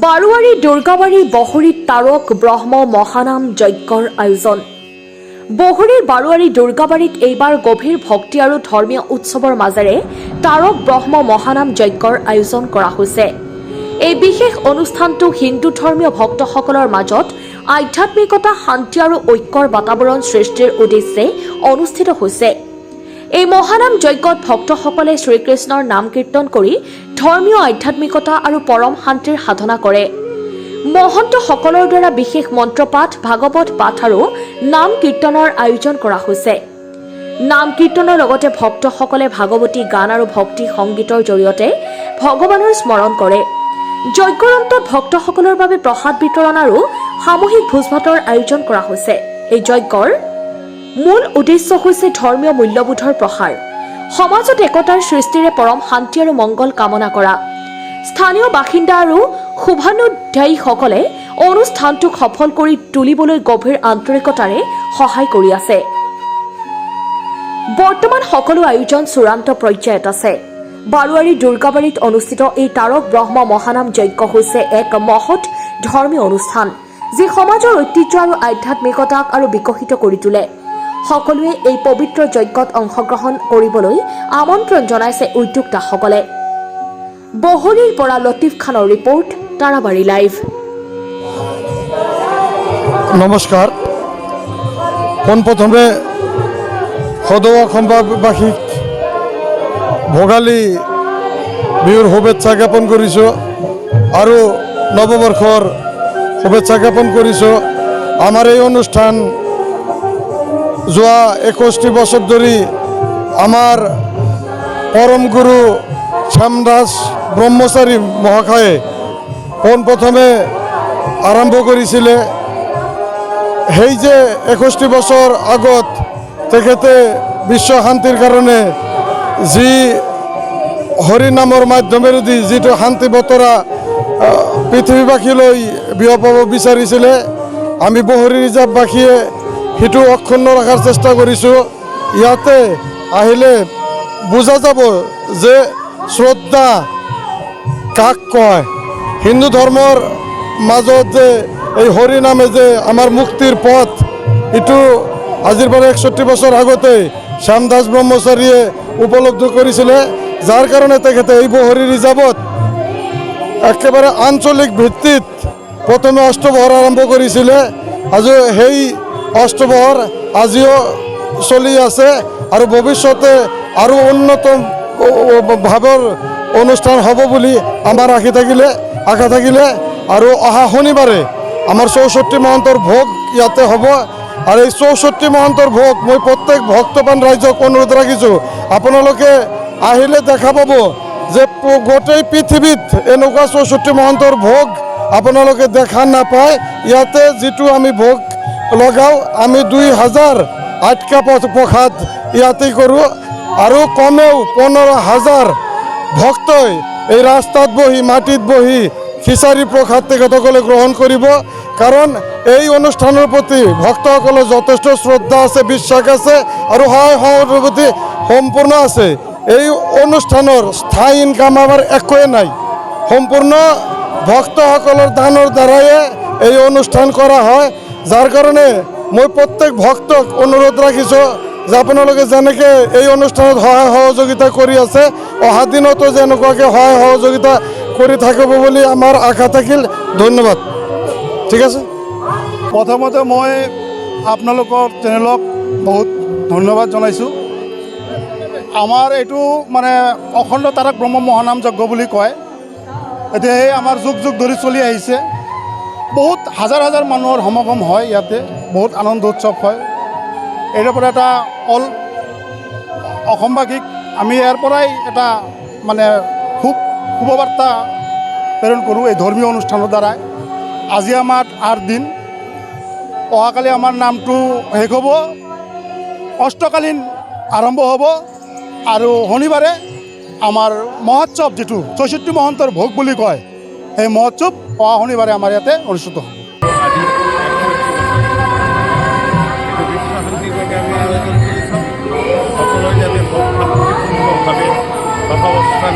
বাৰোৱাৰী দুৰ্গাবাৰী বহৰীত তাৰক ব্ৰহ্ম মহানাম যজ্ঞৰ আয়োজন। বহৰীৰ বাৰোৱাৰী দুৰ্গাবাৰীত এইবাৰ গভীৰ ভক্তি আৰু ধৰ্মীয় উৎসৱৰ মাজেৰে তাৰক ব্ৰহ্ম মহানাম যজ্ঞৰ আয়োজন কৰা হৈছে। এই বিশেষ অনুষ্ঠানটো হিন্দু ধৰ্মীয় ভক্তসকলৰ মাজত আধ্যাত্মিকতা, শান্তি আৰু ঐক্যৰ বাতাবৰণ সৃষ্টিৰ উদ্দেশ্যে অনুষ্ঠিত হৈছে। এই মহানাম যজ্ঞত ভক্তসকলে শ্ৰীকৃষ্ণৰ নাম কীৰ্তন কৰি ধৰ্মীয় আধ্যাত্মিকতা আৰু পৰম শান্তিৰ সাধনা কৰে। মহন্তসকলৰ দ্বাৰা বিশেষ মন্ত্ৰপাঠ, ভাগৱত পাঠ আৰু নাম কীৰ্তনৰ আয়োজন কৰা হৈছে। নাম কীৰ্তনৰ লগতে ভক্তসকলে ভাগৱতী গান আৰু ভক্তি সংগীতৰ জৰিয়তে ভগৱানৰ স্মৰণ কৰে। যজ্ঞৰ অন্তত ভক্তসকলৰ বাবে প্ৰসাদ বিতৰণ আৰু সামূহিক ভোজ-ভাতৰ আয়োজন কৰা হৈছে। এই যজ্ঞৰ মূল উদ্দেশ্য হৈছে ধৰ্মীয় মূল্যবোধৰ প্ৰসাৰ, সমাজত একতাৰ সৃষ্টিৰে পৰম শান্তি আৰু মংগল কামনা কৰা। স্থানীয় বাসিন্দা আৰু শুভানুধ্যায়ীসকলে অনুষ্ঠানটোক সফল কৰি তুলিবলৈ গভীৰ আন্তৰিকতাৰে সহায় কৰি আছে। বৰ্তমান সকলো আয়োজন চূড়ান্ত পৰ্যায়ত আছে। বাৰোৱাৰী দুৰ্গাবাৰীত অনুষ্ঠিত এই তাৰক ব্ৰহ্ম মহানাম যজ্ঞ হৈছে এক মহৎ ধৰ্মীয় অনুষ্ঠান, যি সমাজৰ ঐতিহ্য আৰু আধ্যাত্মিকতাক আৰু বিকশিত কৰি তোলে। সকলোৱে এই পবিত্ৰ যজ্ঞত অংশগ্ৰহণ কৰিবলৈ আমন্ত্ৰণ জনাইছে উদ্যোক্তাসকলে। বহৰীৰ পৰা লতিফ খানৰ ৰিপৰ্ট, তাৰাবাৰী লাইভ। নমস্কাৰ। পোনপ্ৰথমে সদৌ অসমবাসীক ভোগালী বিহুৰ শুভেচ্ছা জ্ঞাপন কৰিছোঁ আৰু নৱবৰ্ষৰ শুভেচ্ছা জ্ঞাপন কৰিছোঁ। আমাৰ এই অনুষ্ঠান যোৱা 21 বছৰ ধৰি আমাৰ পৰম গুৰু শ্যামদাস ব্ৰহ্মচাৰী মহাশয়ে পোনপ্ৰথমে আৰম্ভ কৰিছিলে। সেই যে 21 বছৰ আগত তেখেতে বিশ্ব শান্তিৰ কাৰণে যি হৰিনামৰ মাধ্যমেৰেদি যিটো শান্তি বতৰা পৃথিৱীবাসীলৈ বিয়পাব বিচাৰিছিলে, আমি বহৰী ৰিজাৰ্ভবাসীয়ে সেইটো অক্ষুণ্ণ ৰখাৰ চেষ্টা কৰিছোঁ। ইয়াতে আহিলে বুজা যাব যে শ্ৰদ্ধা কাক কয়। হিন্দু ধৰ্মৰ মাজত যে এই হৰিনামে যে আমাৰ মুক্তিৰ পথ, এইটো আজিৰ পৰা 61 বছৰ আগতে শ্যামদাস ব্ৰহ্মচাৰীয়ে উপলব্ধি কৰিছিলে, যাৰ কাৰণে তেখেতে এই বহৰী ৰিজাৰ্ভত একেবাৰে আঞ্চলিক ভিত্তিত প্ৰথমে অষ্টপ্ৰহৰ আৰম্ভ কৰিছিলে। আজি সেই অষ্টপ্ৰহৰ আজিও চলি আছে আৰু ভৱিষ্যতে আৰু উন্নত ভাৱৰ অনুষ্ঠান হ'ব বুলি আমাৰ আশা থাকিলে আৰু অহা শনিবাৰে আমাৰ 64 মহন্তৰ ভোগ ইয়াতে হ'ব। আৰু এই 64 মহন্তৰ ভোগ মই প্ৰত্যেক ভক্তবান ৰাইজক অনুৰোধ ৰাখিছোঁ, আপোনালোকে আহিলে দেখা পাব যে গোটেই পৃথিৱীত এনেকুৱা 64 মহন্তৰ ভোগ আপোনালোকে দেখা নাপায়। ইয়াতে যিটো আমি ভোগ লগাওঁ, আমি 2000 আটকা প্ৰসাদ ইয়াতেই কৰোঁ আৰু কমেও 15,000 ভক্তই এই ৰাস্তাত বহি, মাটিত বহি খিচাৰি প্ৰসাদ তেখেতসকলে গ্ৰহণ কৰিব। কাৰণ এই অনুষ্ঠানৰ প্ৰতি ভক্তসকলৰ যথেষ্ট শ্ৰদ্ধা আছে, বিশ্বাস আছে আৰু সহায় সহযোগিতাৰ প্ৰতি সম্পূৰ্ণ আছে। এই অনুষ্ঠানৰ স্থায়ী ইনকাম আমাৰ একোৱে নাই, সম্পূৰ্ণ ভক্তসকলৰ দানৰ দ্বাৰাই এই অনুষ্ঠান কৰা হয়। যাৰ কাৰণে মই প্ৰত্যেক ভক্তক অনুৰোধ ৰাখিছোঁ যে আপোনালোকে যেনেকৈ এই অনুষ্ঠানত সহায় সহযোগিতা কৰি আছে, অহা দিনতো যেনেকুৱাকৈ সহায় সহযোগিতা কৰি থাকিব বুলি আমাৰ আশা থাকিল। ধন্যবাদ। ঠিক আছে। প্ৰথমতে মই আপোনালোকৰ চেনেলক বহুত ধন্যবাদ জনাইছোঁ। আমাৰ এইটো মানে অখণ্ড তাৰক ব্ৰহ্ম মহানাম যজ্ঞ বুলি কয়। এতিয়া সেই আমাৰ যুগ যুগ ধৰি চলি আহিছে। বহুত হাজাৰ হাজাৰ মানুহৰ সমাগম হয় ইয়াতে, বহুত আনন্দ উৎসৱ হয়। এইটোৰ পৰা এটা অল অসমবাসীক আমি ইয়াৰ পৰাই এটা মানে শুভবাৰ্তা প্ৰেৰণ কৰোঁ এই ধৰ্মীয় অনুষ্ঠানৰ দ্বাৰাই। আজি আমাৰ 8 দিন, অহাকালি আমাৰ নামটো শেষ হ'ব, অষ্টকালীন আৰম্ভ হ'ব আৰু শনিবাৰে আমাৰ মহোৎসৱ, যিটো 64 মহন্তৰ ভোগ বুলি কয়, সেই মহোৎসৱ অহা শনিবাৰে আমাৰ ইয়াতে অনুষ্ঠিত হ'ব। সকলোৱে যাতে ভোগ শান্তিপূৰ্ণভাৱে সহাৱস্থান